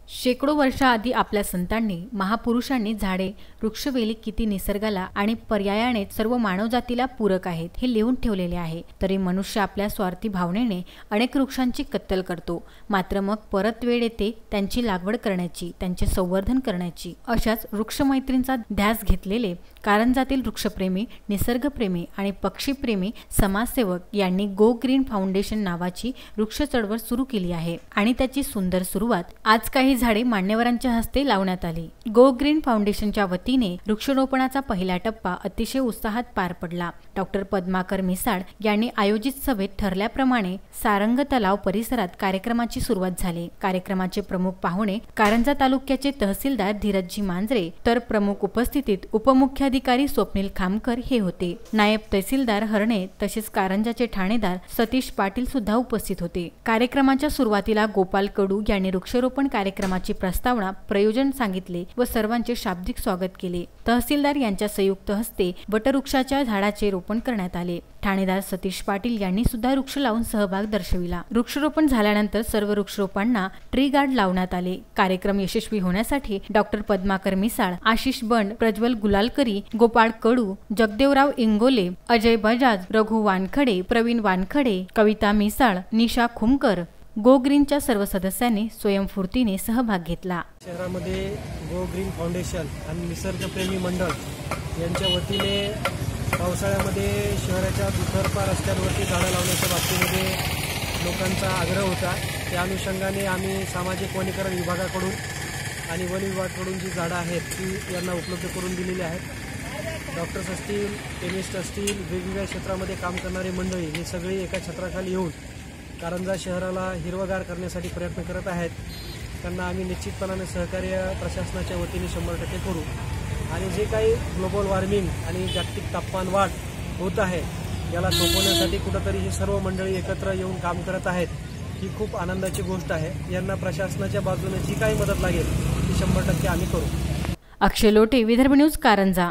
शेकडो वर्षाआधी आपल्या संतांनी महापुरुषांनी झाडे वृक्षवेली किती निसर्गाला आणि पर्यायाने सर्व मानवजातीला पूरक आहेत हे लिहून ठेवलेले आहे। तरी मनुष्य आपल्या स्वार्थी भावनेने अनेक वृक्षांची कत्तल करतो। मात्र मग परत वेळ येते त्यांची लागवड करण्याची, त्यांचे संवर्धन करण्याची। अशाच वृक्षमैत्रींचा ध्यास घेतलेले कारंजातील वृक्षप्रेमी, निसर्गप्रेमी आणि पक्षीप्रेमी समाजसेवक यांनी गो ग्रीन फाउंडेशन नावाची वृक्ष चळवळ सुरू केली आहे आणि त्याची सुंदर सुरुवात आज काही झाडे मान्यवरांच्या हस्ते लावण्यात आली। गो ग्रीन फाउंडेशनच्या वतीने वृक्षारोपणाचा पहिला टप्पा अतिशय उत्साहात पार पडला। डॉक्टर पद्माकर मिसाळ यांनी आयोजित सभेत ठरल्याप्रमाणे सारंग तलाव परिसरात कार्यक्रमाची सुरुवात झाली। कार्यक्रमाचे प्रमुख पाहुणे कारंजा तालुक्याचे तहसीलदार धीरजजी मांजरे तर प्रमुख उपस्थितीत उपमुख्याधिकारी स्वप्नील खामकर हे होते। नायब तहसीलदार हरणे तसेच कारंजाचे ठाणेदार सतीश पाटील सुद्धा उपस्थित होते। कार्यक्रमाच्या सुरुवातीला गोपाल कडू यांनी वृक्षारोपण कार्यक्रमाची प्रस्तावना प्रयोजन सांगितले व सर्वांचे शाब्दिक स्वागत केले। तहसीलदार यांच्या संयुक्त हस्ते वटवृक्षाच्या झाडाचे रोपण करण्यात आले। ठाणेदार सतीश पाटील यांनी सुद्धा वृक्ष लावून सहभाग दर्शविला। वृक्षारोपण झाल्यानंतर सर्व वृक्षरोपांना ट्री गार्ड लावण्यात आले। कार्यक्रम यशस्वी होण्यासाठी डॉक्टर पद्माकर मिसाळ, आशिष बंड, प्रज्वल गुलालकरी, गोपाळ कडू, जगदेवराव इंगोले, अजय बजाज, रघु वानखडे, प्रवीण वानखडे, कविता मिसाळ, निशा खुमकर, गो ग्रीनच्या सर्व सदस्यांनी स्वयंस्फूर्तीने सहभाग घेतला। शहरामध्ये गो ग्रीन फाउंडेशन आणि निसर्गप्रेमी मंडळ यांच्या वतीने पावसाळ्यामध्ये शहराच्या दुतर्फा रस्त्यांवरती झाडं लावण्याच्या बाबतीमध्ये लोकांचा आग्रह होता। त्या अनुषंगाने आम्ही सामाजिक वनीकरण विभागाकडून आणि वन विभागाकडून जी झाडं आहेत ती यांना उपलब्ध करून दिलेली आहेत। डॉक्टर्स असतील, केमिस्ट असतील, वेगवेगळ्या क्षेत्रामध्ये काम करणारी मंडळी हे सगळी एका छत्राखाली येऊन कारंजा शहराला हिरवगार करण्यासाठी प्रयत्न करत आहेत। त्यांना आम्ही निश्चितपणाने सहकार्य प्रशासनाच्या वतीने 100% करू आणि जे काही ग्लोबल वॉर्मिंग आणि जागतिक तापमान वाढ होत आहे याला थोपवण्यासाठी कुठेतरी ही सर्व मंडळी एकत्र येऊन काम करत आहेत, ही खूप आनंदाची गोष्ट आहे। यांना प्रशासनाच्या बाजूने जी काही मदत लागेल ती 100% आम्ही करू। अक्षय लोटे, विदर्भ न्यूज, कारंजा।